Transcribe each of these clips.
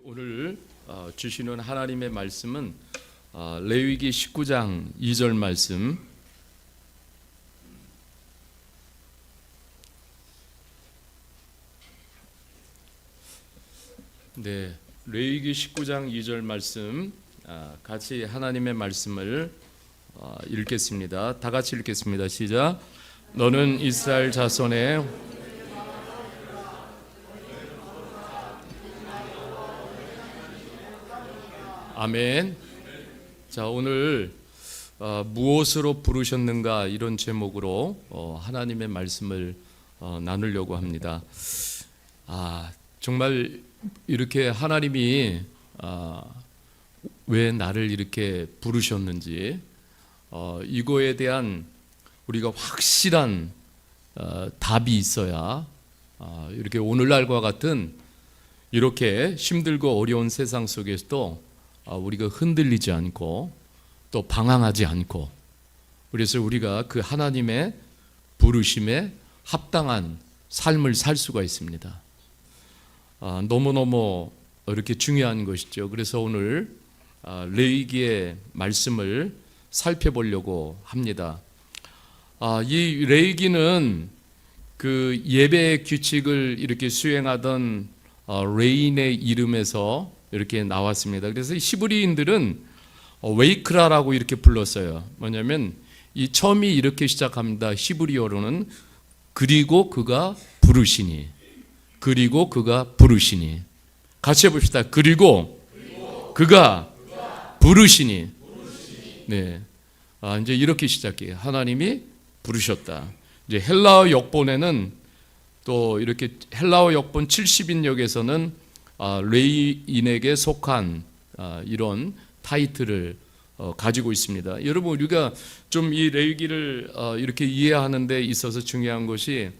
오늘 주시는 하나님의 말씀은 레위기 19장 2절 말씀. 네, 레위기 19장 2절 말씀 같이 하나님의 말씀을 읽겠습니다. 다 같이 읽겠습니다. 시작. 너는 이스라엘 자손의 아멘. 자, 오늘 무엇으로 부르셨는가 이런 제목으로 하나님의 말씀을 나누려고 합니다. 정말 이렇게 하나님이 왜 나를 이렇게 부르셨는지 이거에 대한 우리가 확실한 답이 있어야 이렇게 오늘날과 같은 이렇게 힘들고 어려운 세상 속에서도 우리가 흔들리지 않고 또 방황하지 않고, 그래서 우리가 그 하나님의 부르심에 합당한 삶을 살 수가 있습니다. 너무너무 이렇게 중요한 것이죠. 그래서 오늘 레위기의 말씀을 살펴보려고 합니다. 이 레위기는 그 예배의 규칙을 이렇게 수행하던 레인의 이름에서 이렇게 나왔습니다. 그래서 히브리인들은 웨이크라라고 이렇게 불렀어요. 뭐냐면 이 처음이 이렇게 시작합니다. 히브리어로는 그리고 그가 부르시니, 그리고 그가 부르시니. 같이 해봅시다. 그리고 그가 부르시니. 네, 이제 이렇게 시작해요. 하나님이 부르셨다. 이제 헬라어 역본에는 또 이렇게 헬라어 역본 70인역에서는 레위인에게 속한 이런 타이틀을 가지고 있습니다. 여러분, 우리가 좀 이 레위기를 이렇게 이해하는 데 있어서 중요한 것이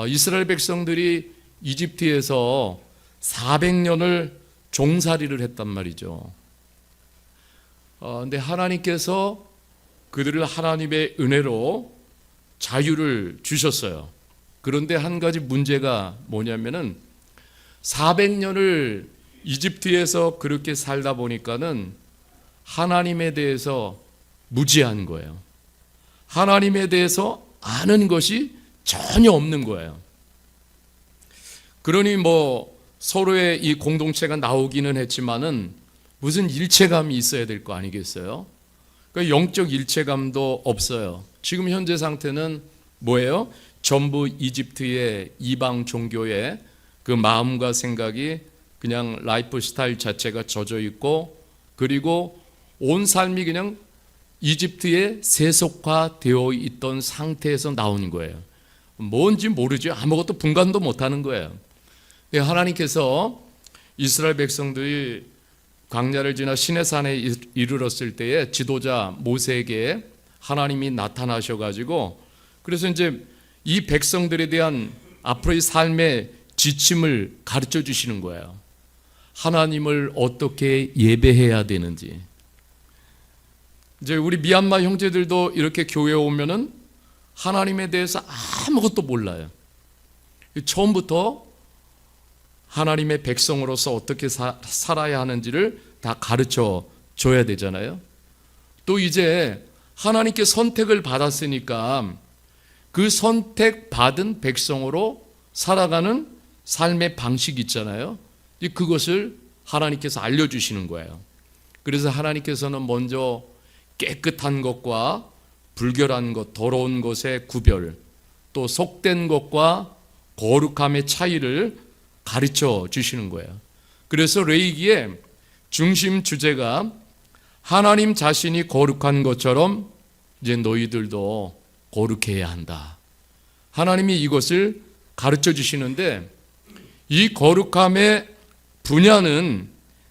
이스라엘 백성들이 이집트에서 400년을 종살이를 했단 말이죠. 근데 하나님께서 그들을 하나님의 은혜로 자유를 주셨어요. 그런데 한 가지 문제가 뭐냐면은 400년을 이집트에서 그렇게 살다 보니까는 하나님에 대해서 무지한 거예요. 하나님에 대해서 아는 것이 전혀 없는 거예요. 그러니 뭐 서로의 이 공동체가 나오기는 했지만은 무슨 일체감이 있어야 될 거 아니겠어요? 그러니까 영적 일체감도 없어요. 지금 현재 상태는 뭐예요? 전부 이집트의 이방 종교의 그 마음과 생각이 그냥 라이프 스타일 자체가 젖어 있고, 그리고 온 삶이 그냥 이집트에 세속화되어 있던 상태에서 나오는 거예요. 뭔지 모르죠. 아무것도 분간도 못하는 거예요. 하나님께서 이스라엘 백성들이 광야를 지나 시내산에 이르렀을 때에 지도자 모세에게 하나님이 나타나셔가지고, 그래서 이제 이 백성들에 대한 앞으로의 삶의 지침을 가르쳐 주시는 거예요. 하나님을 어떻게 예배해야 되는지. 이제 우리 미얀마 형제들도 이렇게 교회에 오면은 하나님에 대해서 아무것도 몰라요. 처음부터 하나님의 백성으로서 어떻게 살아야 하는지를 다 가르쳐 줘야 되잖아요. 또 이제 하나님께 선택을 받았으니까 그 선택받은 백성으로 살아가는 삶의 방식이 있잖아요. 그것을 하나님께서 알려주시는 거예요. 그래서 하나님께서는 먼저 깨끗한 것과 불결한 것, 더러운 것의 구별, 또 속된 것과 거룩함의 차이를 가르쳐 주시는 거예요. 그래서 레위기의 중심 주제가 하나님 자신이 거룩한 것처럼 이제 너희들도 거룩해야 한다. 하나님이 이것을 가르쳐 주시는데, 이 거룩함의 분야는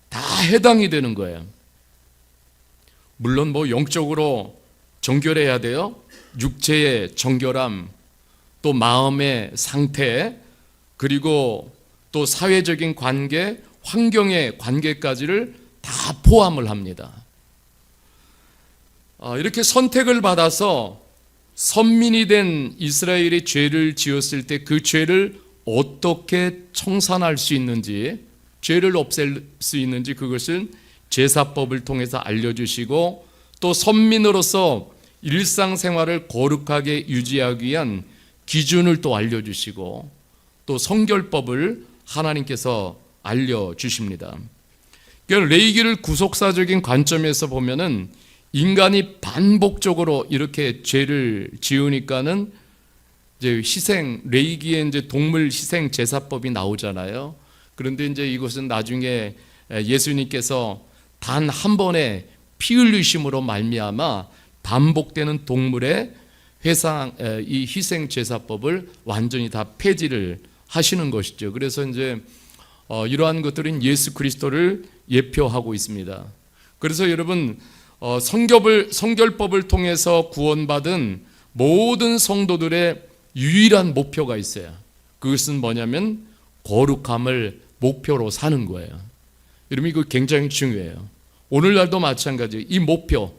다 해당이 되는 거예요. 물론 뭐 영적으로 정결해야 돼요. 육체의 정결함, 또 마음의 상태, 그리고 또 사회적인 관계, 환경의 관계까지를 다 포함을 합니다. 이렇게 선택을 받아서 선민이 된 이스라엘이 죄를 지었을 때 그 죄를 어떻게 청산할 수 있는지 죄를 없앨 수 있는지 그것을 제사법을 통해서 알려주시고, 또 선민으로서 일상생활을 거룩하게 유지하기 위한 기준을 또 알려주시고, 또 성결법을 하나님께서 알려주십니다. 그러니까 레위기를 구속사적인 관점에서 보면은 인간이 반복적으로 이렇게 죄를 지으니까는 이제 레위기에 이제 동물 희생 제사법이 나오잖아요. 그런데 이제 이것은 나중에 예수님께서 단 한 번의 피 흘리심으로 말미암아 반복되는 동물의 이 희생 제사법을 완전히 다 폐지를 하시는 것이죠. 그래서 이제 이러한 것들은 예수 그리스도를 예표하고 있습니다. 그래서 여러분, 성결법을 통해서 구원받은 모든 성도들의 유일한 목표가 있어요. 그것은 뭐냐면 거룩함을 목표로 사는 거예요. 여러분, 이거 굉장히 중요해요. 오늘날도 마찬가지예요. 이 목표,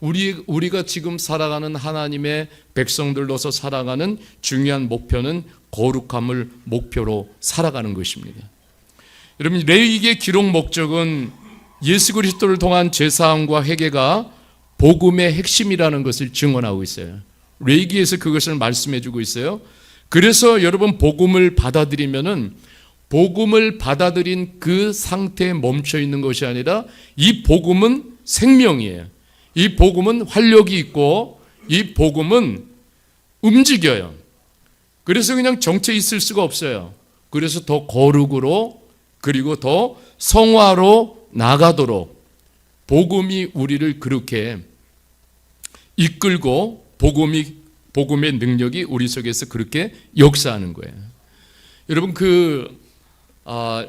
우리가 지금 살아가는 하나님의 백성들로서 살아가는 중요한 목표는 거룩함을 목표로 살아가는 것입니다. 여러분, 레위기의 기록 목적은 예수 그리스도를 통한 제사함과 회개가 복음의 핵심이라는 것을 증언하고 있어요. 레위기에서 그것을 말씀해 주고 있어요. 그래서 여러분, 복음을 받아들이면은 복음을 받아들인 그 상태에 멈춰 있는 것이 아니라 이 복음은 생명이에요. 이 복음은 활력이 있고 이 복음은 움직여요. 그래서 그냥 정체 있을 수가 없어요. 그래서 더 거룩으로, 그리고 더 성화로 나가도록 복음이 우리를 그렇게 이끌고 복음의 능력이 우리 속에서 그렇게 역사하는 거예요. 여러분,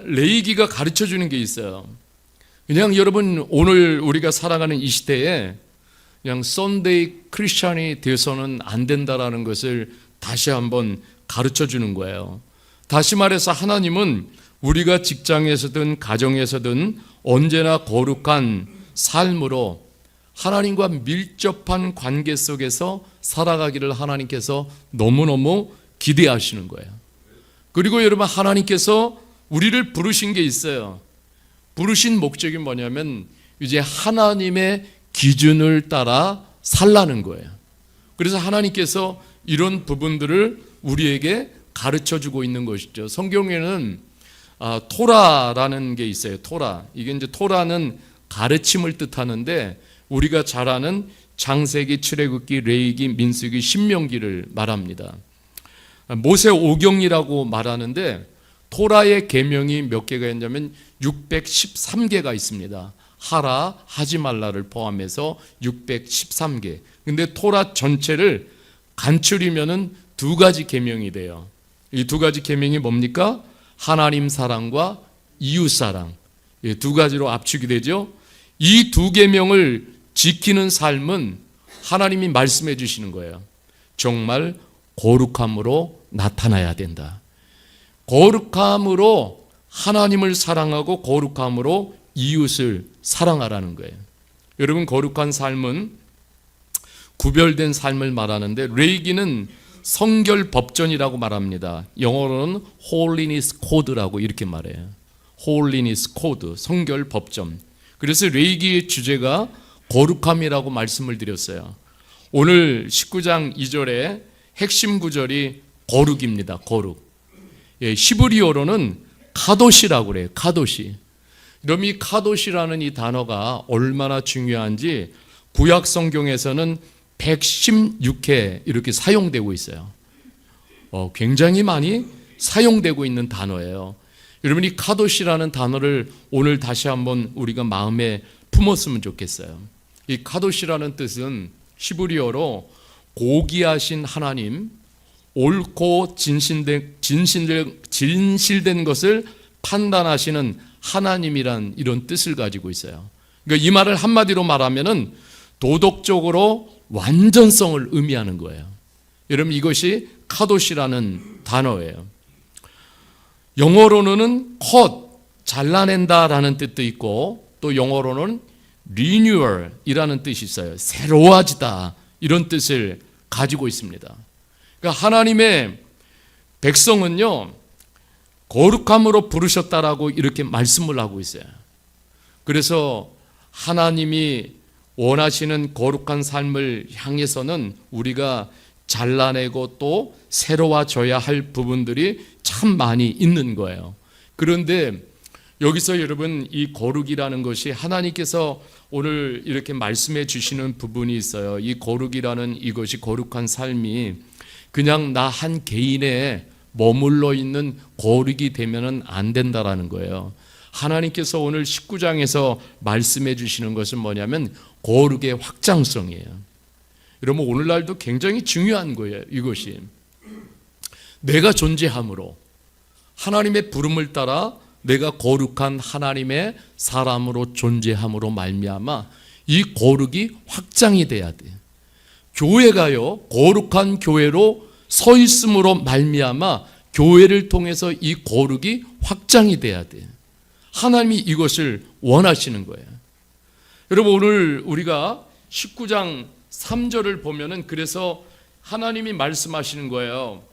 레위기가 가르쳐 주는 게 있어요. 그냥 여러분, 오늘 우리가 살아가는 이 시대에 그냥 썬데이 크리스찬이 되어서는 안 된다라는 것을 다시 한번 가르쳐 주는 거예요. 다시 말해서 하나님은 우리가 직장에서든 가정에서든 언제나 거룩한 삶으로 하나님과 밀접한 관계 속에서 살아가기를 하나님께서 너무너무 기대하시는 거예요. 그리고 여러분, 하나님께서 우리를 부르신 게 있어요. 부르신 목적이 뭐냐면 이제 하나님의 기준을 따라 살라는 거예요. 그래서 하나님께서 이런 부분들을 우리에게 가르쳐주고 있는 것이죠. 성경에는 토라라는 게 있어요. 토라. 이게 이제 토라는 가르침을 뜻하는데 우리가 잘 아는 창세기, 출애굽기, 레위기, 민수기, 신명기를 말합니다. 모세 오경이라고 말하는데 토라의 계명이 몇 개가 있냐면 613개가 있습니다. 하라, 하지 말라를 포함해서 613개. 근데 토라 전체를 간추리면은 두 가지 계명이 돼요. 이 두 가지 계명이 뭡니까? 하나님 사랑과 이웃 사랑. 두 가지로 압축이 되죠. 이 두 계명을 지키는 삶은 하나님이 말씀해 주시는 거예요. 정말 거룩함으로 나타나야 된다. 거룩함으로 하나님을 사랑하고 거룩함으로 이웃을 사랑하라는 거예요. 여러분, 거룩한 삶은 구별된 삶을 말하는데 레위기는 성결 법전이라고 말합니다. 영어로는 Holiness Code라고 이렇게 말해요. Holiness Code, 성결 법전. 그래서 레위기의 주제가 거룩함이라고 말씀을 드렸어요. 오늘 19장 2절에 핵심 구절이 거룩입니다. 거룩. 히브리어로는 카도시라고 그래요. 카도시. 그럼 이 카도시라는 이 단어가 얼마나 중요한지 구약 성경에서는 116회 이렇게 사용되고 있어요. 굉장히 많이 사용되고 있는 단어예요. 여러분, 이 카도시라는 단어를 오늘 다시 한번 우리가 마음에 품었으면 좋겠어요. 이 카도시라는 뜻은 히브리어로 고귀하신 하나님, 옳고 진실된 것을 판단하시는 하나님이란 이런 뜻을 가지고 있어요. 그러니까 이 말을 한마디로 말하면은 도덕적으로 완전성을 의미하는 거예요. 여러분, 이것이 카도시라는 단어예요. 영어로는 컷, 잘라낸다라는 뜻도 있고 또 영어로는 리뉴얼이라는 뜻이 있어요. 새로워지다, 이런 뜻을 가지고 있습니다. 그러니까 하나님의 백성은요, 거룩함으로 부르셨다라고 이렇게 말씀을 하고 있어요. 그래서 하나님이 원하시는 거룩한 삶을 향해서는 우리가 잘라내고 또 새로워져야 할 부분들이 참 많이 있는 거예요. 그런데 여기서 여러분, 이 거룩이라는 것이 하나님께서 오늘 이렇게 말씀해 주시는 부분이 있어요. 이 거룩이라는 이것이, 거룩한 삶이 그냥 나 한 개인에 머물러 있는 거룩이 되면은 안 된다라는 거예요. 하나님께서 오늘 19장에서 말씀해 주시는 것은 뭐냐면 거룩의 확장성이에요. 여러분, 오늘날도 굉장히 중요한 거예요. 이것이 내가 존재함으로, 하나님의 부름을 따라 내가 거룩한 하나님의 사람으로 존재함으로 말미암아 이 거룩이 확장이 돼야 돼요. 교회가요, 거룩한 교회로 서 있음으로 말미암아 교회를 통해서 이 거룩이 확장이 돼야 돼요. 하나님이 이것을 원하시는 거예요. 여러분, 오늘 우리가 19장 3절을 보면은 그래서 하나님이 말씀하시는 거예요.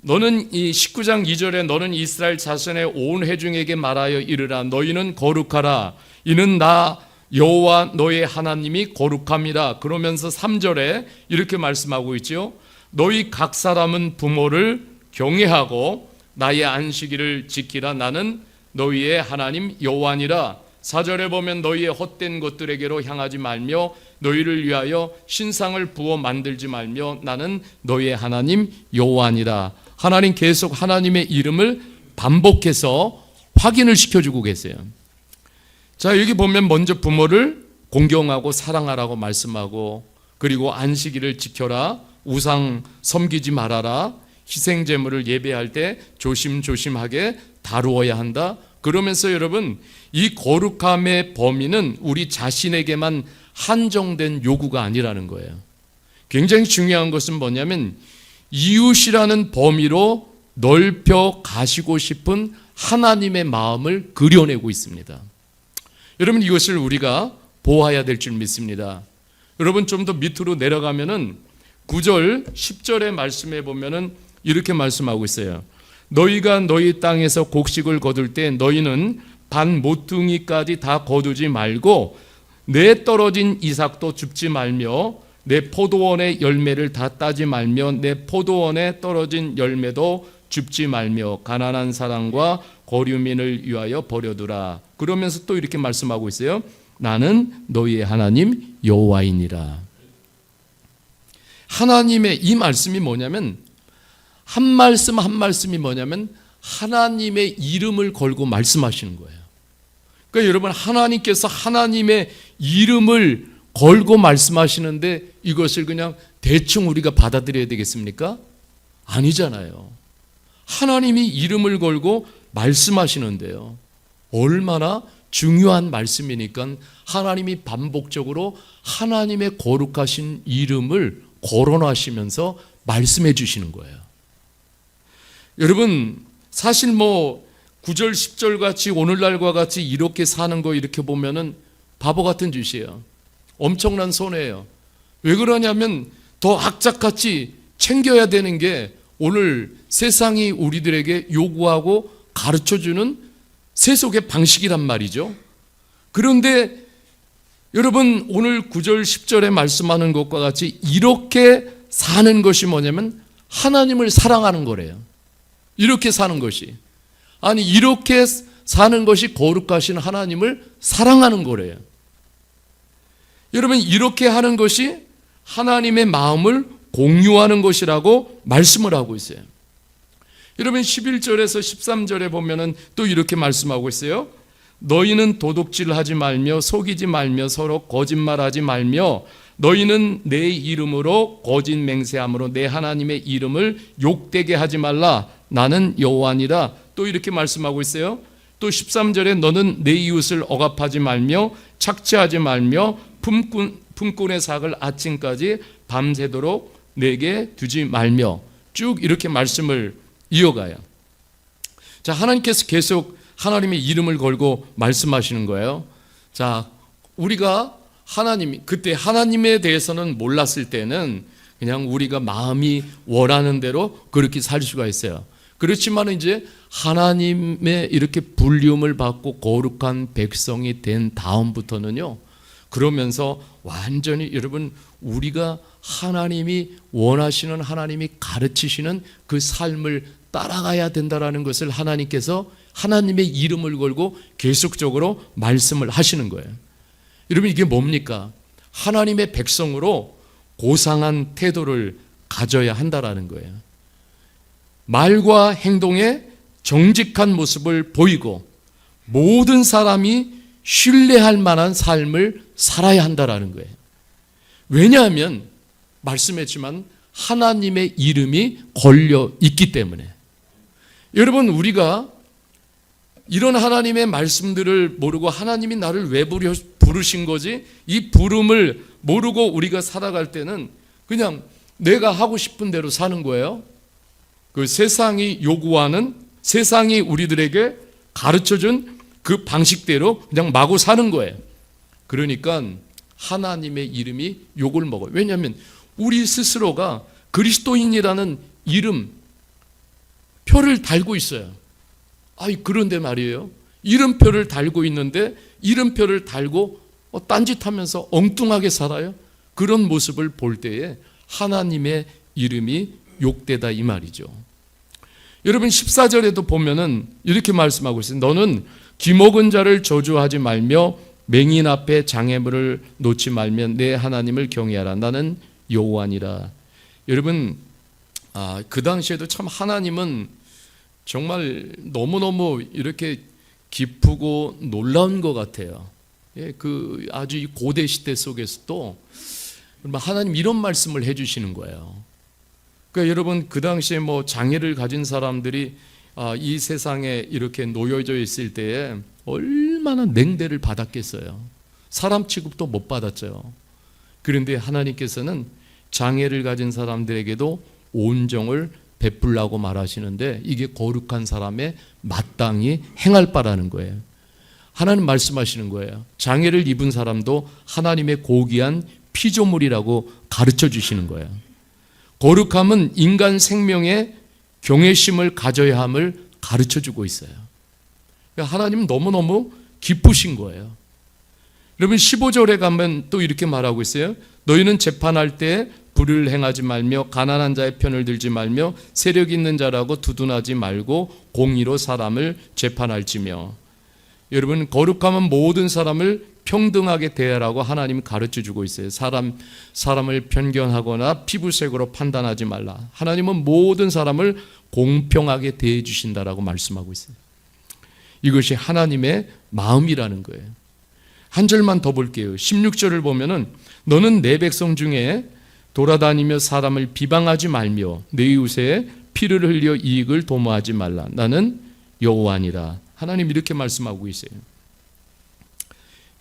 너는 이 19장 2절에 너는 이스라엘 자손의 온 회중에게 말하여 이르라. 너희는 거룩하라. 이는 나 여호와 너의 하나님이 거룩함이라. 그러면서 3절에 이렇게 말씀하고 있죠. 너희 각 사람은 부모를 경외하고 나의 안식일을 지키라. 나는 너희의 하나님 여호와니라. 4절에 보면 너희의 헛된 것들에게로 향하지 말며 너희를 위하여 신상을 부어 만들지 말며 나는 너희의 하나님 여호와니라. 하나님 계속 하나님의 이름을 반복해서 확인을 시켜주고 계세요. 자, 여기 보면 먼저 부모를 공경하고 사랑하라고 말씀하고, 그리고 안식일을 지켜라, 우상 섬기지 말아라, 희생제물을 예배할 때 조심조심하게 다루어야 한다. 그러면서 여러분, 이 거룩함의 범위는 우리 자신에게만 한정된 요구가 아니라는 거예요. 굉장히 중요한 것은 뭐냐면 이웃이라는 범위로 넓혀 가시고 싶은 하나님의 마음을 그려내고 있습니다. 여러분, 이것을 우리가 보아야 될 줄 믿습니다. 여러분, 좀 더 밑으로 내려가면은 9절, 10절의 말씀에 보면은 이렇게 말씀하고 있어요. 너희가 너희 땅에서 곡식을 거둘 때 너희는 반 모퉁이까지 다 거두지 말고 내 떨어진 이삭도 줍지 말며 내 포도원의 열매를 다 따지 말며 내 포도원에 떨어진 열매도 줍지 말며 가난한 사람과 거류민을 위하여 버려두라. 그러면서 또 이렇게 말씀하고 있어요. 나는 너희의 하나님 여호와이니라. 하나님의 이 말씀이 뭐냐면, 한 말씀 한 말씀이 뭐냐면 하나님의 이름을 걸고 말씀하시는 거예요. 그러니까 여러분, 하나님께서 하나님의 이름을 걸고 말씀하시는데 이것을 그냥 대충 우리가 받아들여야 되겠습니까? 아니잖아요. 하나님이 이름을 걸고 말씀하시는데요, 얼마나 중요한 말씀이니까 하나님이 반복적으로 하나님의 거룩하신 이름을 거론하시면서 말씀해 주시는 거예요. 여러분, 사실 9절 10절 같이 오늘날과 같이 이렇게 사는 거 이렇게 보면은 바보 같은 짓이에요. 엄청난 손해예요. 왜 그러냐면 더 악착같이 챙겨야 되는 게 오늘 세상이 우리들에게 요구하고 가르쳐주는 세속의 방식이란 말이죠. 그런데 여러분, 오늘 9절 10절에 말씀하는 것과 같이 이렇게 사는 것이 뭐냐면 하나님을 사랑하는 거래요. 이렇게 사는 것이, 아니 이렇게 사는 것이 거룩하신 하나님을 사랑하는 거래요. 여러분, 이렇게 하는 것이 하나님의 마음을 공유하는 것이라고 말씀을 하고 있어요. 여러분, 11절에서 13절에 보면은 또 이렇게 말씀하고 있어요. 너희는 도둑질하지 말며 속이지 말며 서로 거짓말하지 말며 너희는 내 이름으로 거짓 맹세함으로 내 하나님의 이름을 욕되게 하지 말라. 나는 여호와니라. 또 이렇게 말씀하고 있어요. 또 13절에 너는 내 이웃을 억압하지 말며 착취하지 말며 품꾼의 삭을 아침까지 밤새도록 내게 두지 말며, 쭉 이렇게 말씀을 이어가요. 자, 하나님께서 계속 하나님의 이름을 걸고 말씀하시는 거예요. 자, 우리가 그때 하나님에 대해서는 몰랐을 때는 그냥 우리가 마음이 원하는 대로 그렇게 살 수가 있어요. 그렇지만 이제 하나님의 이렇게 불리움을 받고 거룩한 백성이 된 다음부터는요, 그러면서 완전히 여러분, 우리가 하나님이 원하시는, 하나님이 가르치시는 그 삶을 따라가야 된다라는 것을 하나님께서 하나님의 이름을 걸고 계속적으로 말씀을 하시는 거예요. 여러분, 이게 뭡니까? 하나님의 백성으로 고상한 태도를 가져야 한다라는 거예요. 말과 행동에 정직한 모습을 보이고 모든 사람이 신뢰할 만한 삶을 살아야 한다라는 거예요. 왜냐하면 말씀했지만 하나님의 이름이 걸려 있기 때문에. 여러분, 우리가 이런 하나님의 말씀들을 모르고 하나님이 나를 왜 부르신 거지? 이 부름을 모르고 우리가 살아갈 때는 그냥 내가 하고 싶은 대로 사는 거예요. 그 세상이 요구하는, 세상이 우리들에게 가르쳐준 그 방식대로 그냥 마구 사는 거예요. 그러니까 하나님의 이름이 욕을 먹어요. 왜냐하면 우리 스스로가 그리스도인이라는 이름 표를 달고 있어요. 그런데 말이에요, 이름표를 달고 있는데 이름표를 달고 딴짓하면서 엉뚱하게 살아요. 그런 모습을 볼 때에 하나님의 이름이 욕되다 이 말이죠. 여러분, 14절에도 보면은 이렇게 말씀하고 있어요. 너는 기먹은 자를 저주하지 말며 맹인 앞에 장애물을 놓지 말며 내 하나님을 경외하라. 나는 여호와니라. 여러분, 그 당시에도 참 하나님은 정말 너무너무 이렇게 기쁘고 놀라운 것 같아요. 그 아주 이 고대 시대 속에서도 하나님 이런 말씀을 해주시는 거예요. 그러니까 여러분, 그 당시에 뭐 장애를 가진 사람들이 이 세상에 이렇게 놓여져 있을 때에 얼마나 냉대를 받았겠어요. 사람 취급도 못 받았죠. 그런데 하나님께서는 장애를 가진 사람들에게도 온정을 베풀라고 말하시는데 이게 거룩한 사람의 마땅히 행할 바라는 거예요. 하나님 말씀하시는 거예요. 장애를 입은 사람도 하나님의 고귀한 피조물이라고 가르쳐 주시는 거예요. 거룩함은 인간 생명에 경외심을 가져야 함을 가르쳐 주고 있어요. 하나님은 너무너무 기쁘신 거예요. 여러분, 15절에 가면 또 이렇게 말하고 있어요. 너희는 재판할 때 불의를 행하지 말며 가난한 자의 편을 들지 말며 세력 있는 자라고 두둔하지 말고 공의로 사람을 재판할지며. 여러분, 거룩함은 모든 사람을 평등하게 대하라고 하나님이 가르쳐 주고 있어요. 사람을 편견하거나 피부색으로 판단하지 말라. 하나님은 모든 사람을 공평하게 대해 주신다라고 말씀하고 있어요. 이것이 하나님의 마음이라는 거예요. 한 절만 더 볼게요. 16절을 보면은 너는 내 백성 중에 돌아다니며 사람을 비방하지 말며 내 이웃의 피를 흘려 이익을 도모하지 말라. 나는 여호와니라. 하나님 이렇게 말씀하고 있어요.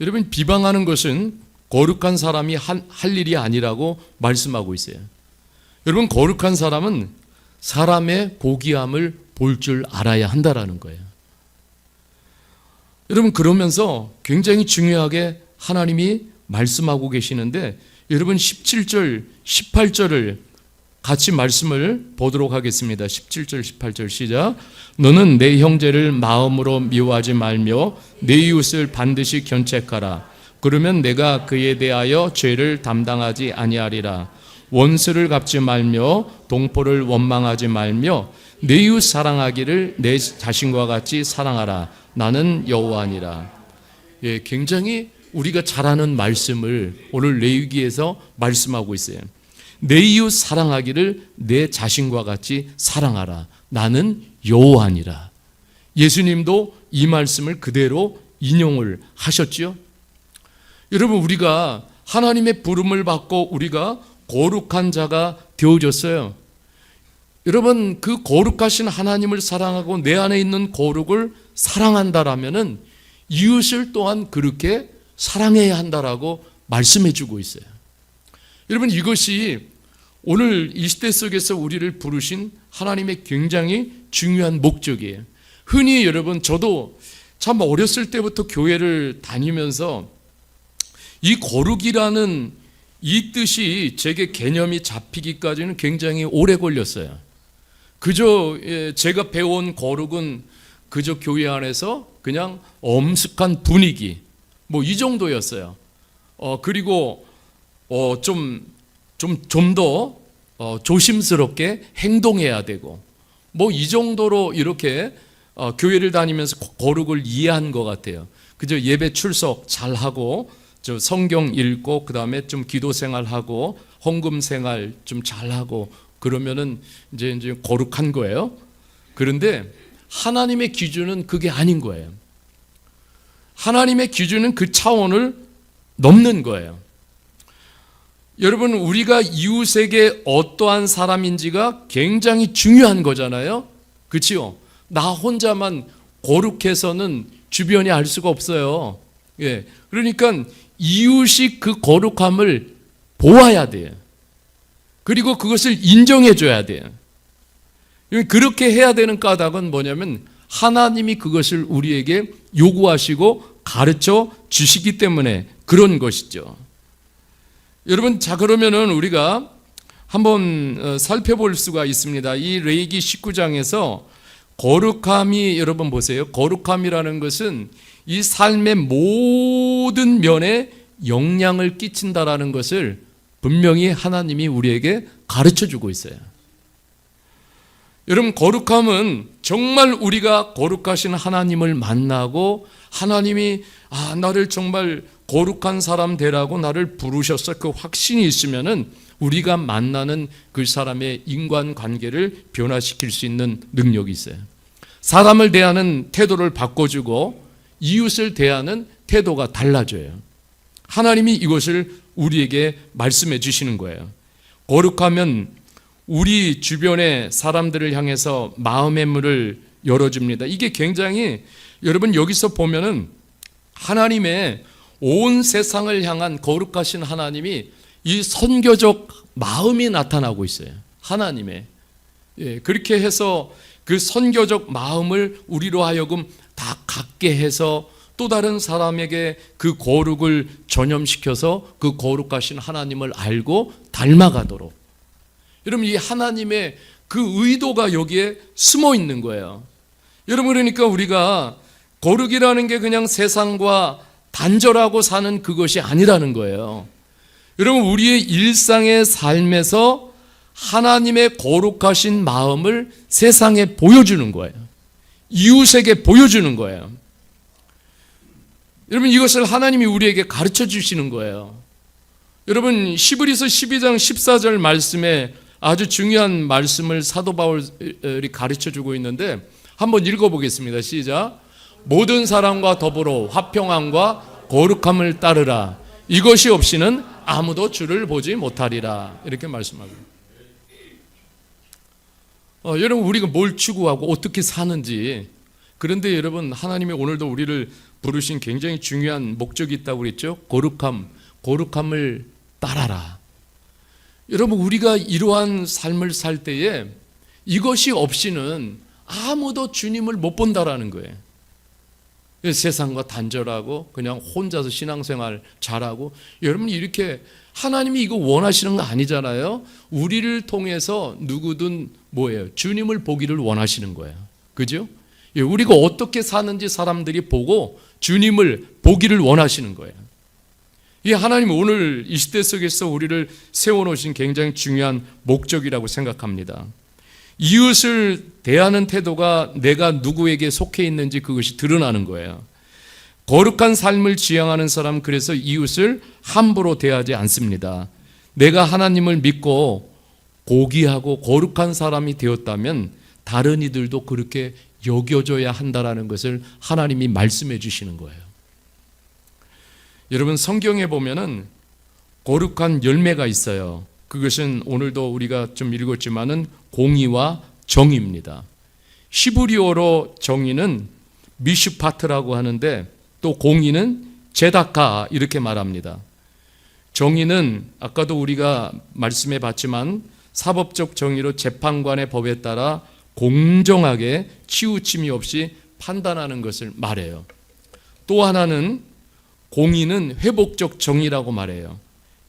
여러분, 비방하는 것은 거룩한 사람이 할 일이 아니라고 말씀하고 있어요. 여러분, 거룩한 사람은 사람의 고귀함을 볼 줄 알아야 한다라는 거예요. 여러분, 그러면서 굉장히 중요하게 하나님이 말씀하고 계시는데, 여러분 17절, 18절을 같이 말씀을 보도록 하겠습니다. 17절, 18절 시작. 너는 내 형제를 마음으로 미워하지 말며 내 이웃을 반드시 견책하라. 그러면 내가 그에 대하여 죄를 담당하지 아니하리라. 원수를 갚지 말며 동포를 원망하지 말며 내 이웃 사랑하기를 내 자신과 같이 사랑하라. 나는 여호와니라. 굉장히 우리가 잘 아는 말씀을 오늘 레위기에서 말씀하고 있어요. 내 이웃 사랑하기를 내 자신과 같이 사랑하라. 나는 여호와니라. 예수님도 이 말씀을 그대로 인용을 하셨죠. 여러분, 우리가 하나님의 부름을 받고 우리가 거룩한 자가 되어졌어요. 여러분, 그 거룩하신 하나님을 사랑하고 내 안에 있는 거룩을 사랑한다라면은 이웃을 또한 그렇게 사랑해야 한다라고 말씀해 주고 있어요. 여러분, 이것이 오늘 이 시대 속에서 우리를 부르신 하나님의 굉장히 중요한 목적이에요. 흔히 여러분, 저도 참 어렸을 때부터 교회를 다니면서 이 거룩이라는 이 뜻이 제게 개념이 잡히기까지는 굉장히 오래 걸렸어요. 그저 제가 배운 거룩은 그저 교회 안에서 그냥 엄숙한 분위기 뭐 이 정도였어요. 그리고 좀 더 조심스럽게 행동해야 되고 뭐 이 정도로 이렇게 교회를 다니면서 거룩을 이해한 것 같아요. 그저 예배 출석 잘하고 저 성경 읽고 그다음에 좀 기도 생활하고 헌금 생활 좀 잘하고 그러면은 이제 거룩한 거예요. 그런데 하나님의 기준은 그게 아닌 거예요. 하나님의 기준은 그 차원을 넘는 거예요. 여러분, 우리가 이웃에게 어떠한 사람인지가 굉장히 중요한 거잖아요. 그렇지요? 나 혼자만 거룩해서는 주변이 알 수가 없어요. 예. 그러니까 이웃이 그 거룩함을 보아야 돼요. 그리고 그것을 인정해 줘야 돼요. 그렇게 해야 되는 까닭은 뭐냐면 하나님이 그것을 우리에게 요구하시고 가르쳐 주시기 때문에 그런 것이죠. 여러분, 자 그러면은 우리가 한번 살펴볼 수가 있습니다. 이 레위기 19장에서 거룩함이, 여러분 보세요. 거룩함이라는 것은 이 삶의 모든 면에 영향을 끼친다라는 것을 분명히 하나님이 우리에게 가르쳐 주고 있어요. 여러분, 거룩함은 정말 우리가 거룩하신 하나님을 만나고 하나님이 나를 정말 거룩한 사람 되라고 나를 부르셨어, 그 확신이 있으면은 우리가 만나는 그 사람의 인간관계를 변화시킬 수 있는 능력이 있어요. 사람을 대하는 태도를 바꿔주고 이웃을 대하는 태도가 달라져요. 하나님이 이것을 우리에게 말씀해 주시는 거예요. 거룩하면 우리 주변의 사람들을 향해서 마음의 문을 열어줍니다. 이게 굉장히, 여러분 여기서 보면은 하나님의 온 세상을 향한 거룩하신 하나님이 이 선교적 마음이 나타나고 있어요. 하나님의. 그렇게 해서 그 선교적 마음을 우리로 하여금 다 갖게 해서 또 다른 사람에게 그 거룩을 전염시켜서 그 거룩하신 하나님을 알고 닮아가도록. 여러분, 이 하나님의 그 의도가 여기에 숨어 있는 거예요. 여러분, 그러니까 우리가 거룩이라는 게 그냥 세상과 단절하고 사는 그것이 아니라는 거예요. 여러분, 우리의 일상의 삶에서 하나님의 거룩하신 마음을 세상에 보여주는 거예요. 이웃에게 보여주는 거예요. 여러분, 이것을 하나님이 우리에게 가르쳐 주시는 거예요. 여러분, 히브리서 12장 14절 말씀에 아주 중요한 말씀을 사도 바울이 가르쳐 주고 있는데 한번 읽어보겠습니다. 시작. 모든 사람과 더불어 화평함과 거룩함을 따르라. 이것이 없이는 아무도 주를 보지 못하리라. 이렇게 말씀하고. 여러분, 우리가 뭘 추구하고 어떻게 사는지. 그런데 여러분, 하나님이 오늘도 우리를 부르신 굉장히 중요한 목적이 있다고 그랬죠. 거룩함을 따라라. 여러분, 우리가 이러한 삶을 살 때에 이것이 없이는 아무도 주님을 못 본다라는 거예요. 세상과 단절하고 그냥 혼자서 신앙생활 잘하고. 여러분, 이렇게 하나님이 이거 원하시는 거 아니잖아요. 우리를 통해서 누구든 뭐예요? 주님을 보기를 원하시는 거예요. 그죠? 우리가 어떻게 사는지 사람들이 보고 주님을 보기를 원하시는 거예요. 이 하나님 오늘 이 시대 속에서 우리를 세워놓으신 굉장히 중요한 목적이라고 생각합니다. 이웃을 대하는 태도가 내가 누구에게 속해 있는지 그것이 드러나는 거예요. 거룩한 삶을 지향하는 사람, 그래서 이웃을 함부로 대하지 않습니다. 내가 하나님을 믿고 고귀하고 거룩한 사람이 되었다면 다른 이들도 그렇게 여겨줘야 한다는 것을 하나님이 말씀해 주시는 거예요. 여러분, 성경에 보면은 거룩한 열매가 있어요. 그것은 오늘도 우리가 좀 읽었지만은 공의와 정의입니다. 히브리어로 정의는 미슈파트라고 하는데 또 공의는 제다카 이렇게 말합니다. 정의는 아까도 우리가 말씀해 봤지만 사법적 정의로 재판관의 법에 따라 공정하게 치우침이 없이 판단하는 것을 말해요. 또 하나는 공의는 회복적 정의라고 말해요.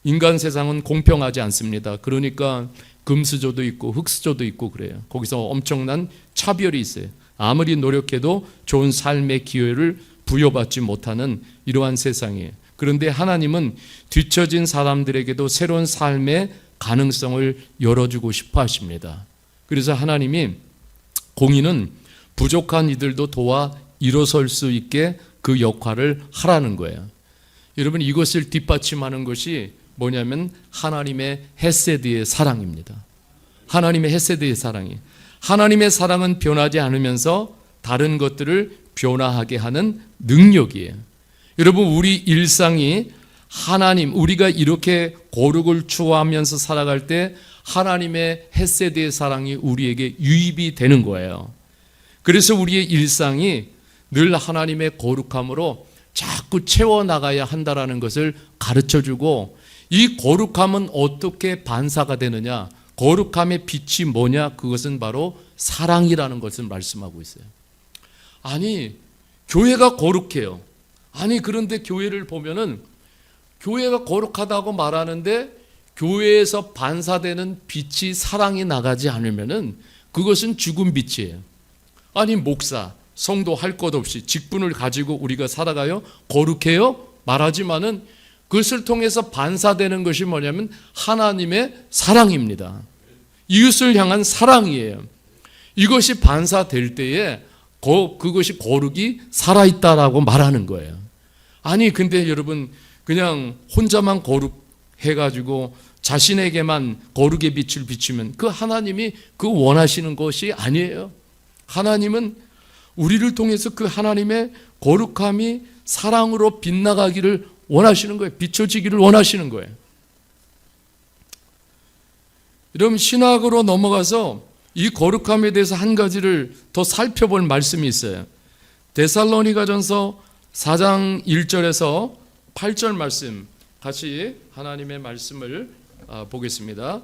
인간 세상은 공평하지 않습니다. 그러니까 금수저도 있고 흙수저도 있고 그래요. 거기서 엄청난 차별이 있어요. 아무리 노력해도 좋은 삶의 기회를 부여받지 못하는 이러한 세상이에요. 그런데 하나님은 뒤처진 사람들에게도 새로운 삶의 가능성을 열어주고 싶어 하십니다. 그래서 하나님이 공의는 부족한 이들도 도와 일어설 수 있게 그 역할을 하라는 거예요. 여러분, 이것을 뒷받침하는 것이 뭐냐면 하나님의 헤세드의 사랑입니다. 하나님의 헤세드의 사랑이. 하나님의 사랑은 변하지 않으면서 다른 것들을 변화하게 하는 능력이에요. 여러분, 우리 일상이 하나님, 우리가 이렇게 거룩을 추구하면서 살아갈 때 하나님의 헤세드의 사랑이 우리에게 유입이 되는 거예요. 그래서 우리의 일상이 늘 하나님의 거룩함으로 자꾸 채워나가야 한다는 것을 가르쳐주고, 이 거룩함은 어떻게 반사가 되느냐, 거룩함의 빛이 뭐냐, 그것은 바로 사랑이라는 것을 말씀하고 있어요. 아니, 교회가 거룩해요. 아니, 그런데 교회를 보면은 교회가 거룩하다고 말하는데 교회에서 반사되는 빛이 사랑이 나가지 않으면은 그것은 죽은 빛이에요. 아니, 목사, 성도 할 것 없이 직분을 가지고 우리가 살아가요? 거룩해요? 말하지만은 그것을 통해서 반사되는 것이 뭐냐면 하나님의 사랑입니다. 이웃을 향한 사랑이에요. 이것이 반사될 때에 그것이 거룩이 살아있다라고 말하는 거예요. 아니, 근데 여러분, 그냥 혼자만 거룩해가지고 자신에게만 거룩의 빛을 비추면 그 하나님이 그 원하시는 것이 아니에요. 하나님은 우리를 통해서 그 하나님의 거룩함이 사랑으로 빛나가기를 원하시는 거예요. 비춰지기를 원하시는 거예요. 여러분, 신학으로 넘어가서 이 거룩함에 대해서 한 가지를 더 살펴볼 말씀이 있어요. 데살로니가전서 4장 1절에서 8절 말씀, 같이 하나님의 말씀을 보겠습니다.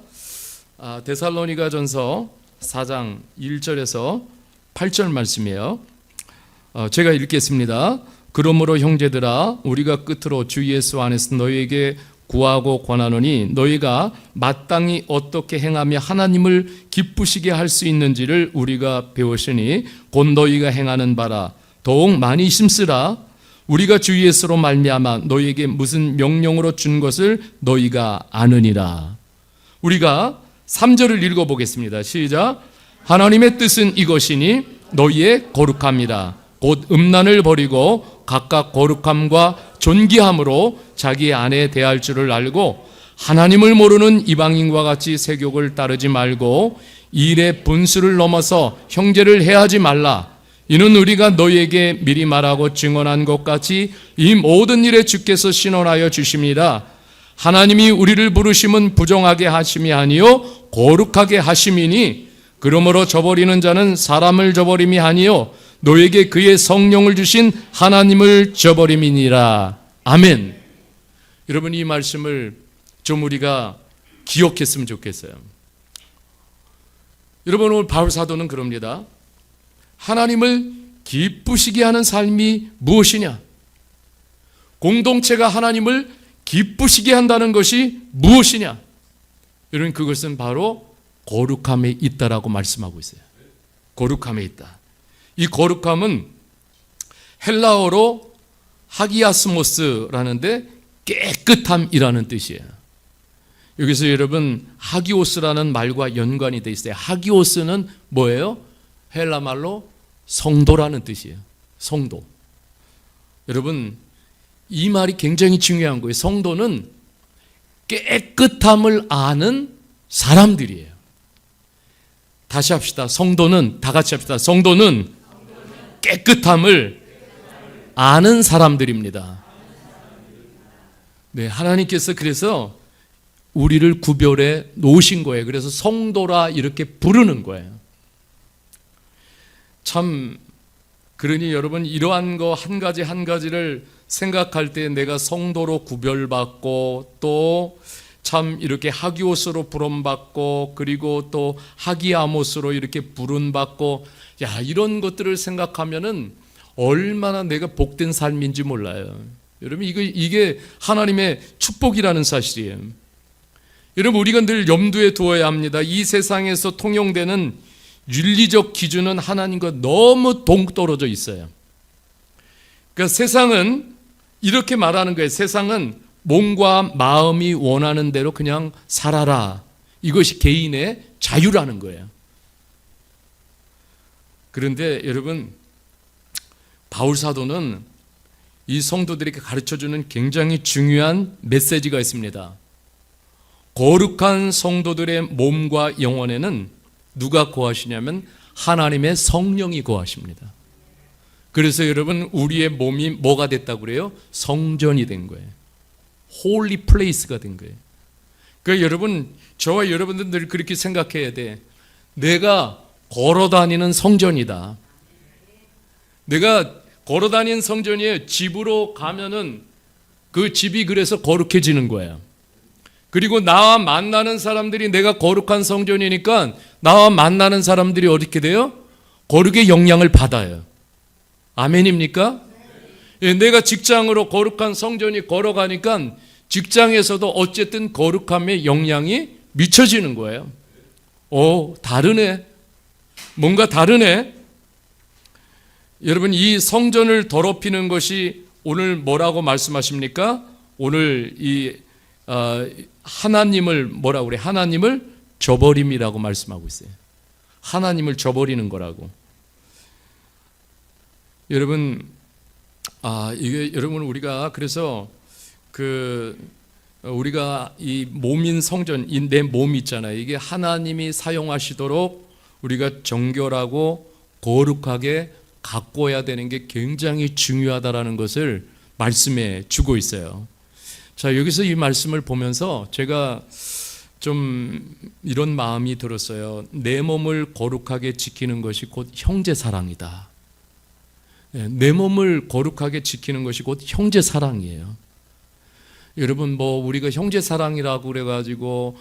데살로니가전서 4장 1절에서 8절 말씀이에요. 제가 읽겠습니다. 그러므로 형제들아, 우리가 끝으로 주 예수 안에서 너희에게 구하고 권하노니 너희가 마땅히 어떻게 행하며 하나님을 기쁘시게 할 수 있는지를 우리가 배웠으니 곧 너희가 행하는 바라 더욱 많이 힘쓰라. 우리가 주 예수로 말미암아 너희에게 무슨 명령으로 준 것을 너희가 아느니라. 우리가 3절을 읽어보겠습니다. 시작. 하나님의 뜻은 이것이니 너희의 거룩함이라. 곧 음란을 버리고 각각 거룩함과 존귀함으로 자기 아내 대할 줄을 알고 하나님을 모르는 이방인과 같이 세욕을 따르지 말고 일의 분수를 넘어서 형제를 해하지 말라. 이는 우리가 너희에게 미리 말하고 증언한 것 같이 이 모든 일에 주께서 신원하여 주심이라. 하나님이 우리를 부르심은 부정하게 하심이 아니요 거룩하게 하심이니 그러므로 저버리는 자는 사람을 저버림이 아니요 너에게 그의 성령을 주신 하나님을 저버림이니라. 아멘. 여러분, 이 말씀을 좀 우리가 기억했으면 좋겠어요. 여러분, 오늘 바울 사도는 그럽니다. 하나님을 기쁘시게 하는 삶이 무엇이냐? 공동체가 하나님을 기쁘시게 한다는 것이 무엇이냐? 여러분, 그것은 바로 거룩함에 있다라고 말씀하고 있어요. 거룩함에 있다. 이 거룩함은 헬라어로 하기아스모스라는데 깨끗함이라는 뜻이에요. 여기서 여러분, 하기오스라는 말과 연관이 되어 있어요. 하기오스는 뭐예요? 헬라 말로 성도라는 뜻이에요. 성도. 여러분, 이 말이 굉장히 중요한 거예요. 성도는 깨끗함을 아는 사람들이에요. 다시 합시다. 성도는, 다 같이 합시다. 성도는 깨끗함을 아는 사람들입니다. 네, 하나님께서 그래서 우리를 구별해 놓으신 거예요. 그래서 성도라 이렇게 부르는 거예요. 참, 그러니 여러분, 이러한 거 한 가지 한 가지를 생각할 때 내가 성도로 구별받고 또 참 이렇게 하기오스로 부름받고 그리고 또 하기아모스로 이렇게 부름받고, 야, 이런 것들을 생각하면은 얼마나 내가 복된 삶인지 몰라요. 여러분 이게 하나님의 축복이라는 사실이에요. 여러분 우리가 늘 염두에 두어야 합니다. 이 세상에서 통용되는 윤리적 기준은 하나님과 너무 동떨어져 있어요. 그러니까 세상은 이렇게 말하는 거예요. 세상은 몸과 마음이 원하는 대로 그냥 살아라. 이것이 개인의 자유라는 거예요. 그런데 여러분 바울 사도는 이 성도들에게 가르쳐주는 굉장히 중요한 메시지가 있습니다. 거룩한 성도들의 몸과 영혼에는 누가 거하시냐면 하나님의 성령이 거하십니다. 그래서 여러분 우리의 몸이 뭐가 됐다고 그래요? 성전이 된 거예요. 홀리 플레이스가 된 거예요. 그러니까 여러분 저와 여러분들 늘 그렇게 생각해야 돼. 내가 걸어다니는 성전이다. 내가 걸어다니는 성전이에요. 집으로 가면은 그 집이 그래서 거룩해지는 거예요. 그리고 나와 만나는 사람들이 내가 거룩한 성전이니까 나와 만나는 사람들이 어떻게 돼요? 거룩의 영향을 받아요. 아멘입니까? 예, 내가 직장으로 거룩한 성전이 걸어가니까 직장에서도 어쨌든 거룩함의 영향이 미쳐지는 거예요. 다르네. 뭔가 다르네. 여러분 이 성전을 더럽히는 것이 오늘 뭐라고 말씀하십니까? 오늘 이 하나님을 뭐라고 그래? 하나님을 저버림이라고 말씀하고 있어요. 하나님을 저버리는 거라고. 여러분 이게 여러분 우리가 그래서 우리가 이 몸인 성전, 내 몸 있잖아요. 이게 하나님이 사용하시도록 우리가 정결하고 거룩하게 가꿔야 되는 게 굉장히 중요하다라는 것을 말씀해 주고 있어요. 자, 여기서 이 말씀을 보면서 제가 좀 이런 마음이 들었어요. 내 몸을 거룩하게 지키는 것이 곧 형제 사랑이다. 내 몸을 거룩하게 지키는 것이 곧 형제 사랑이에요. 여러분 우리가 형제 사랑이라고 그래가지고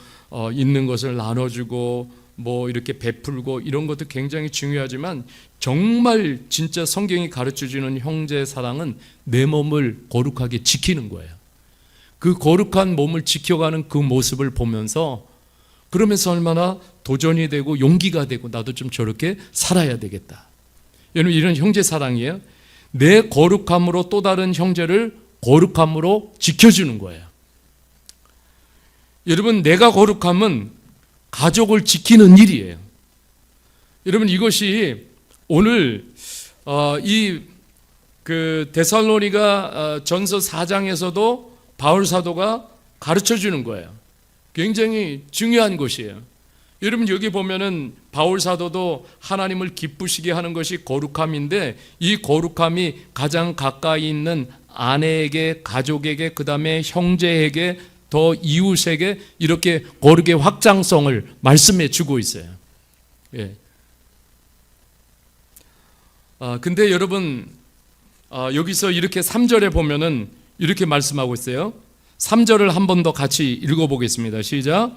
있는 것을 나눠주고 이렇게 베풀고 이런 것도 굉장히 중요하지만 정말 진짜 성경이 가르쳐주는 형제 사랑은 내 몸을 거룩하게 지키는 거예요. 그 거룩한 몸을 지켜가는 그 모습을 보면서 그러면서 얼마나 도전이 되고 용기가 되고 나도 좀 저렇게 살아야 되겠다. 여러분 이런 형제 사랑이에요. 내 거룩함으로 또 다른 형제를 거룩함으로 지켜주는 거예요. 여러분 내가 거룩함은 가족을 지키는 일이에요. 여러분 이것이 오늘 이 데살로니가 전서 4장에서도 바울 사도가 가르쳐 주는 거예요. 굉장히 중요한 것이에요. 여러분 여기 보면은 바울 사도도 하나님을 기쁘시게 하는 것이 거룩함인데 이 거룩함이 가장 가까이 있는 아내에게, 가족에게, 그 다음에 형제에게, 더 이웃에게 이렇게 거룩의 확장성을 말씀해 주고 있어요. 예. 근데 여러분 여기서 이렇게 3절에 보면은 이렇게 말씀하고 있어요. 3절을 한 번 더 같이 읽어보겠습니다. 시작.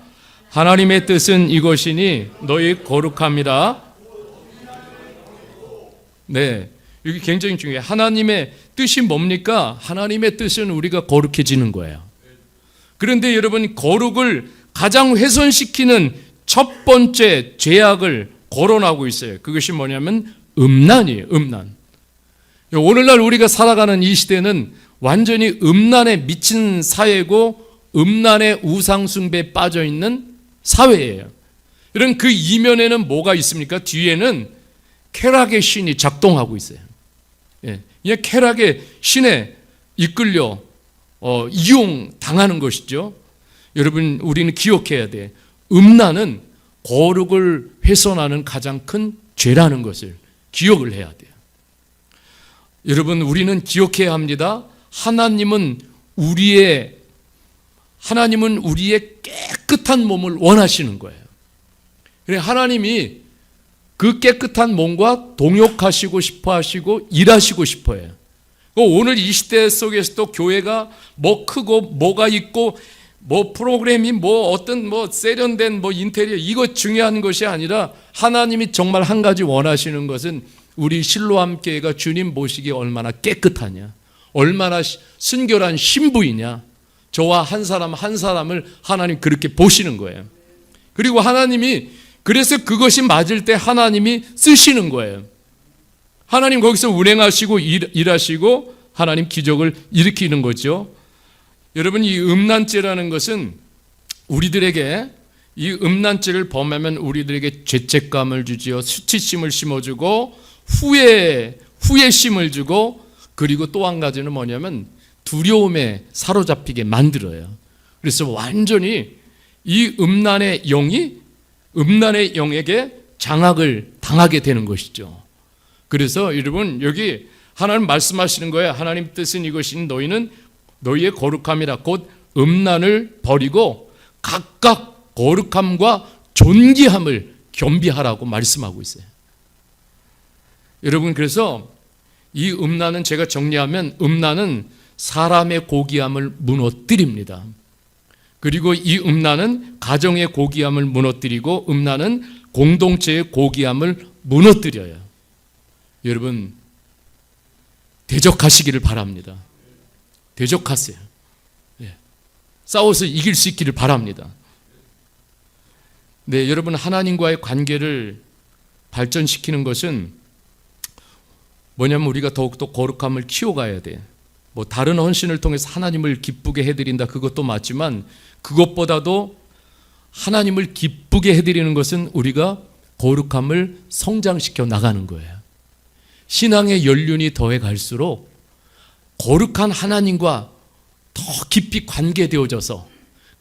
하나님의 뜻은 이것이니 너희 거룩함이라. 네, 여기 굉장히 중요해요. 하나님의 뜻이 뭡니까? 하나님의 뜻은 우리가 거룩해지는 거예요. 그런데 여러분 거룩을 가장 훼손시키는 첫 번째 죄악을 거론하고 있어요. 그것이 뭐냐면 음란이에요. 음란. 오늘날 우리가 살아가는 이 시대는 완전히 음란에 미친 사회고 음란의 우상숭배에 빠져있는 사회예요. 이런 그 이면에는 뭐가 있습니까? 뒤에는 쾌락의 신이 작동하고 있어요. 예, 이 쾌락의 신에 이끌려 이용당하는 것이죠. 여러분 우리는 기억해야 돼. 음란은 거룩을 훼손하는 가장 큰 죄라는 것을 기억을 해야 돼요. 여러분 우리는 기억해야 합니다. 하나님은 우리의 깨끗한 몸을 원하시는 거예요. 하나님이 그 깨끗한 몸과 동역하시고 싶어 하시고 일하시고 싶어 해요. 오늘 이 시대 속에서도 교회가 크고 뭐가 있고 프로그램이 어떤 세련된 인테리어 이거 중요한 것이 아니라 하나님이 정말 한 가지 원하시는 것은 우리 실로암 교회가 주님 모시기 얼마나 깨끗하냐, 얼마나 순결한 신부이냐. 저와 한 사람 한 사람을 하나님 그렇게 보시는 거예요. 그리고 하나님이 그래서 그것이 맞을 때 하나님이 쓰시는 거예요. 하나님 거기서 운행하시고 일하시고 하나님 기적을 일으키는 거죠. 여러분, 이 음란죄라는 것은 우리들에게, 이 음란죄를 범하면 우리들에게 죄책감을 주지요. 수치심을 심어주고 후회심을 주고, 그리고 또 한 가지는 뭐냐면 두려움에 사로잡히게 만들어요. 그래서 완전히 이 음란의 영에게 장악을 당하게 되는 것이죠. 그래서 여러분, 여기 하나님 말씀하시는 거예요. 하나님 뜻은 이것인 너희는 너희의 거룩함이라 곧 음란을 버리고 각각 거룩함과 존귀함을 겸비하라고 말씀하고 있어요. 여러분, 그래서 이 음란은, 제가 정리하면 음란은 사람의 고귀함을 무너뜨립니다. 그리고 이 음란은 가정의 고귀함을 무너뜨리고 음란은 공동체의 고귀함을 무너뜨려요. 여러분, 대적하시기를 바랍니다. 대적하세요. 싸워서 이길 수 있기를 바랍니다. 네, 여러분, 하나님과의 관계를 발전시키는 것은 뭐냐면 우리가 더욱더 거룩함을 키워가야 돼. 뭐 다른 헌신을 통해서 하나님을 기쁘게 해드린다, 그것도 맞지만 그것보다도 하나님을 기쁘게 해드리는 것은 우리가 거룩함을 성장시켜 나가는 거예요. 신앙의 연륜이 더해 갈수록 거룩한 하나님과 더 깊이 관계되어져서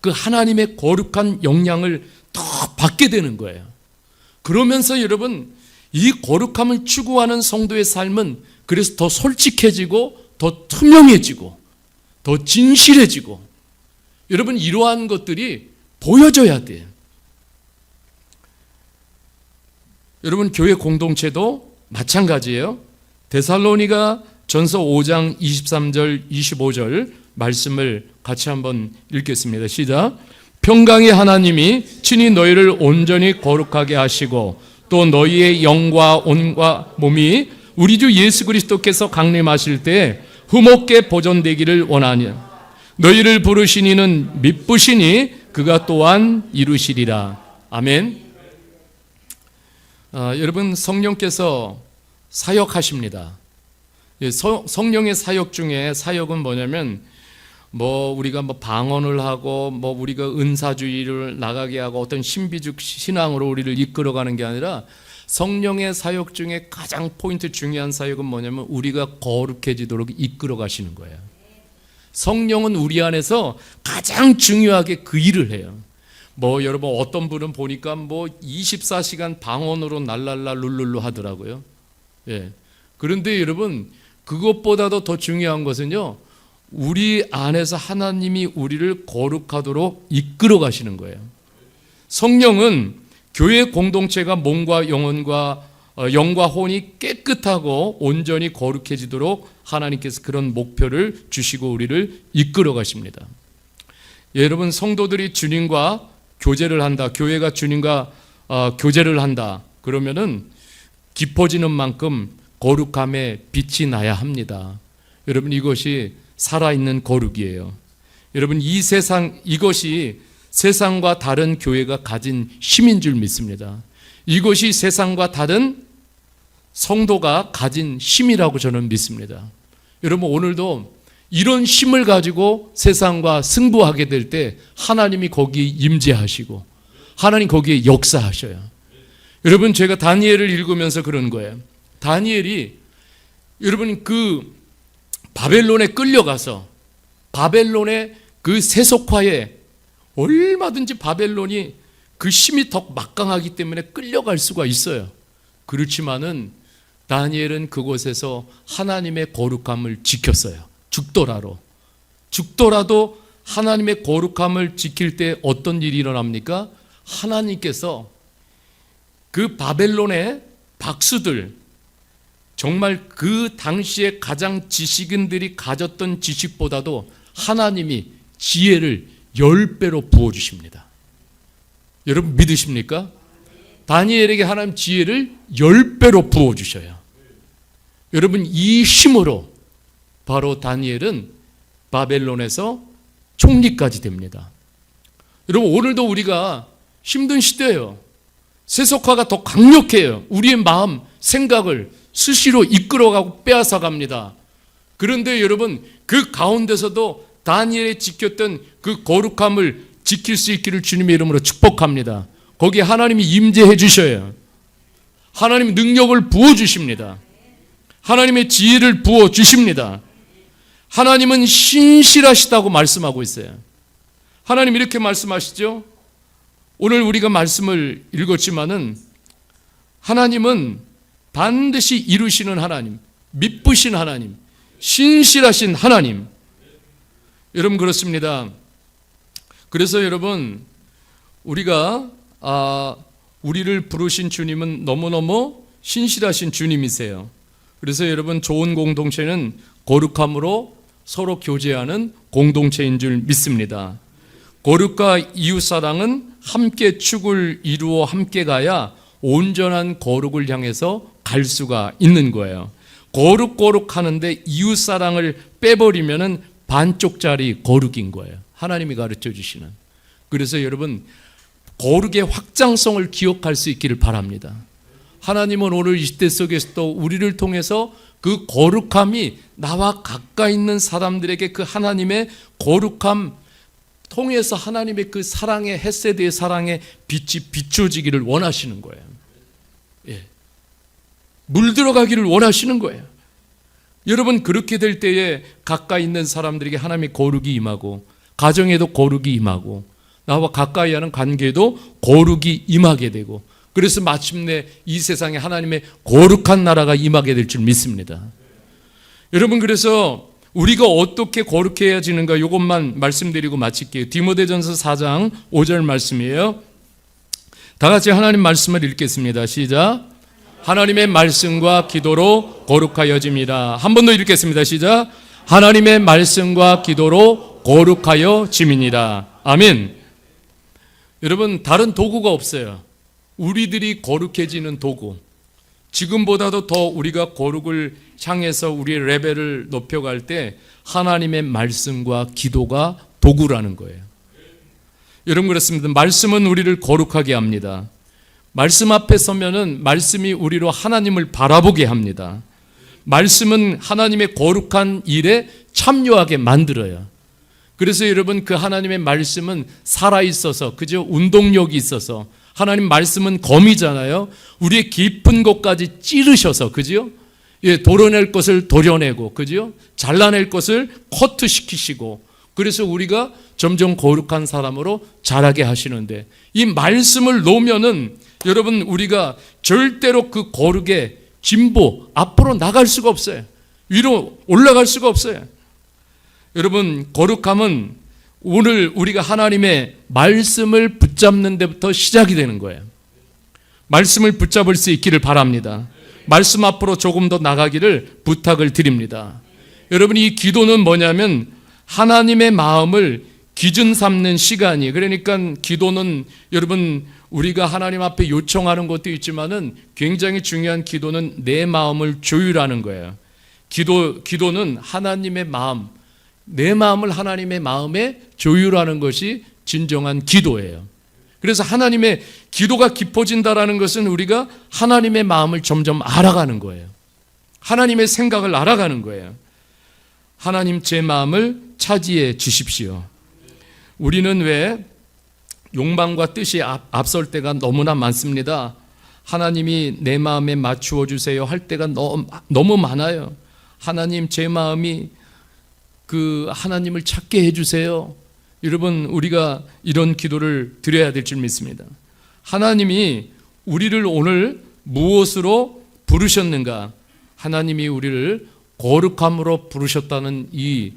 그 하나님의 거룩한 영향을 더 받게 되는 거예요. 그러면서 여러분, 이 거룩함을 추구하는 성도의 삶은 그래서 더 솔직해지고 더 투명해지고 더 진실해지고, 여러분, 이러한 것들이 보여져야 돼요. 여러분, 교회 공동체도 마찬가지예요. 데살로니가 전서 5장 23절 25절 말씀을 같이 한번 읽겠습니다. 시작. 평강의 하나님이 친히 너희를 온전히 거룩하게 하시고 또 너희의 영과 온과 몸이 우리 주 예수 그리스도께서 강림하실 때 흠없게 보존되기를 원하니 너희를 부르신 이는 미쁘시니 그가 또한 이루시리라. 아멘. 여러분, 성령께서 사역하십니다. 성령의 사역 중에, 사역은 뭐냐면 우리가 방언을 하고 우리가 은사주의를 나가게 하고 어떤 신비주의 신앙으로 우리를 이끌어가는 게 아니라, 성령의 사역 중에 가장 포인트 중요한 사역은 뭐냐면 우리가 거룩해지도록 이끌어 가시는 거예요. 성령은 우리 안에서 가장 중요하게 그 일을 해요. 여러분, 어떤 분은 보니까 24시간 방언으로 날랄라 룰룰루 하더라고요. 그런데 여러분, 그것보다도 더 중요한 것은요, 우리 안에서 하나님이 우리를 거룩하도록 이끌어 가시는 거예요. 성령은 교회 공동체가 몸과 영과 혼이 깨끗하고 온전히 거룩해지도록 하나님께서 그런 목표를 주시고 우리를 이끌어 가십니다. 여러분, 성도들이 주님과 교제를 한다, 교회가 주님과 교제를 한다, 그러면은 깊어지는 만큼 거룩함에 빛이 나야 합니다. 여러분, 이것이 살아있는 거룩이에요. 여러분, 이것이 세상과 다른 교회가 가진 힘인 줄 믿습니다. 이것이 세상과 다른 성도가 가진 힘이라고 저는 믿습니다. 여러분, 오늘도 이런 힘을 가지고 세상과 승부하게 될 때 하나님이 거기 임재하시고 하나님 거기에 역사하셔요. 여러분, 제가 다니엘을 읽으면서 그런 거예요. 다니엘이, 여러분, 그 바벨론에 끌려가서 바벨론의 그 세속화에 얼마든지 바벨론이 그 힘이 더 막강하기 때문에 끌려갈 수가 있어요. 그렇지만은 다니엘은 그곳에서 하나님의 거룩함을 지켰어요. 죽더라도 하나님의 거룩함을 지킬 때 어떤 일이 일어납니까? 하나님께서 그 바벨론의 박수들, 정말 그 당시에 가장 지식인들이 가졌던 지식보다도 하나님이 지혜를 10배로 부어주십니다. 여러분, 믿으십니까? 다니엘에게 하나님 지혜를 10배로 부어주셔요. 여러분, 이 힘으로 바로 다니엘은 바벨론에서 총리까지 됩니다. 여러분, 오늘도 우리가 힘든 시대예요. 세속화가 더 강력해요. 우리의 마음, 생각을 수시로 이끌어가고 빼앗아갑니다. 그런데 여러분, 그 가운데서도 다니엘이 지켰던 그 거룩함을 지킬 수 있기를 주님의 이름으로 축복합니다. 거기에 하나님이 임재해 주셔요. 하나님 능력을 부어주십니다. 하나님의 지혜를 부어주십니다. 하나님은 신실하시다고 말씀하고 있어요. 하나님 이렇게 말씀하시죠. 오늘 우리가 말씀을 읽었지만은 하나님은 반드시 이루시는 하나님, 미쁘신 하나님, 신실하신 하나님. 여러분, 그렇습니다. 그래서 여러분, 우리가 우리를 부르신 주님은 너무너무 신실하신 주님이세요. 그래서 여러분, 좋은 공동체는 거룩함으로 서로 교제하는 공동체인 줄 믿습니다. 거룩과 이웃사랑은 함께 축을 이루어 함께 가야 온전한 거룩을 향해서 갈 수가 있는 거예요. 거룩 하는데 이웃사랑을 빼버리면은 반쪽짜리 거룩인 거예요. 하나님이 가르쳐 주시는. 그래서 여러분, 거룩의 확장성을 기억할 수 있기를 바랍니다. 하나님은 오늘 이 시대 속에서도 우리를 통해서 그 거룩함이 나와 가까이 있는 사람들에게 그 하나님의 거룩함 통해서 하나님의 그 사랑의 헤세드의 사랑의 빛이 비춰지기를 원하시는 거예요. 예. 물들어가기를 원하시는 거예요. 여러분, 그렇게 될 때에 가까이 있는 사람들에게 하나님의 거룩이 임하고, 가정에도 거룩이 임하고, 나와 가까이 하는 관계에도 거룩이 임하게 되고, 그래서 마침내 이 세상에 하나님의 거룩한 나라가 임하게 될 줄 믿습니다. 여러분, 그래서 우리가 어떻게 거룩해야지는가, 이것만 말씀드리고 마칠게요. 디모데전서 4장 5절 말씀이에요. 다 같이 하나님 말씀을 읽겠습니다. 시작. 하나님의 말씀과 기도로 거룩하여짐이라. 한 번 더 읽겠습니다. 시작. 하나님의 말씀과 기도로 거룩하여짐이니라. 아멘. 여러분, 다른 도구가 없어요. 우리들이 거룩해지는 도구. 지금보다도 더 우리가 거룩을 향해서 우리의 레벨을 높여갈 때 하나님의 말씀과 기도가 도구라는 거예요. 여러분, 그렇습니다. 말씀은 우리를 거룩하게 합니다. 말씀 앞에 서면은 말씀이 우리로 하나님을 바라보게 합니다. 말씀은 하나님의 거룩한 일에 참여하게 만들어요. 그래서 여러분, 그 하나님의 말씀은 살아있어서, 그죠? 운동력이 있어서, 하나님 말씀은 검이잖아요. 우리의 깊은 곳까지 찌르셔서, 그죠? 예, 도려낼 것을 도려내고, 그죠? 잘라낼 것을 커트시키시고, 그래서 우리가 점점 거룩한 사람으로 자라게 하시는데, 이 말씀을 놓으면은 여러분, 우리가 절대로 그 거룩의 진보 앞으로 나갈 수가 없어요. 위로 올라갈 수가 없어요. 여러분, 거룩함은 오늘 우리가 하나님의 말씀을 붙잡는 데부터 시작이 되는 거예요. 말씀을 붙잡을 수 있기를 바랍니다. 말씀 앞으로 조금 더 나가기를 부탁을 드립니다. 여러분, 이 기도는 뭐냐면 하나님의 마음을 기준 삼는 시간이, 그러니까 기도는 여러분, 우리가 하나님 앞에 요청하는 것도 있지만은 굉장히 중요한 기도는 내 마음을 조율하는 거예요. 기도는 하나님의 마음, 내 마음을 하나님의 마음에 조율하는 것이 진정한 기도예요. 그래서 하나님의 기도가 깊어진다라는 것은 우리가 하나님의 마음을 점점 알아가는 거예요. 하나님의 생각을 알아가는 거예요. 하나님, 제 마음을 차지해 주십시오. 우리는 왜 욕망과 뜻이 앞설 때가 너무나 많습니다. 하나님이 내 마음에 맞추어 주세요 할 때가 너무 많아요. 하나님, 제 마음이 그 하나님을 찾게 해주세요. 여러분, 우리가 이런 기도를 드려야 될 줄 믿습니다. 하나님이 우리를 오늘 무엇으로 부르셨는가? 하나님이 우리를 거룩함으로 부르셨다는 이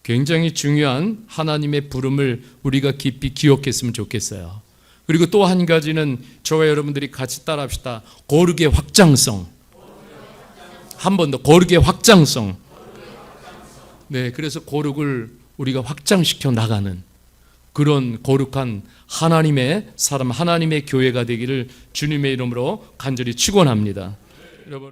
굉장히 중요한 하나님의 부름을 우리가 깊이 기억했으면 좋겠어요. 그리고 또 한 가지는 저와 여러분들이 같이 따라합시다. 거룩의 확장성. 한 번 더, 거룩의 확장성. 네, 그래서 거룩을 우리가 확장시켜 나가는 그런 거룩한 하나님의 사람, 하나님의 교회가 되기를 주님의 이름으로 간절히 축원합니다. 여러분.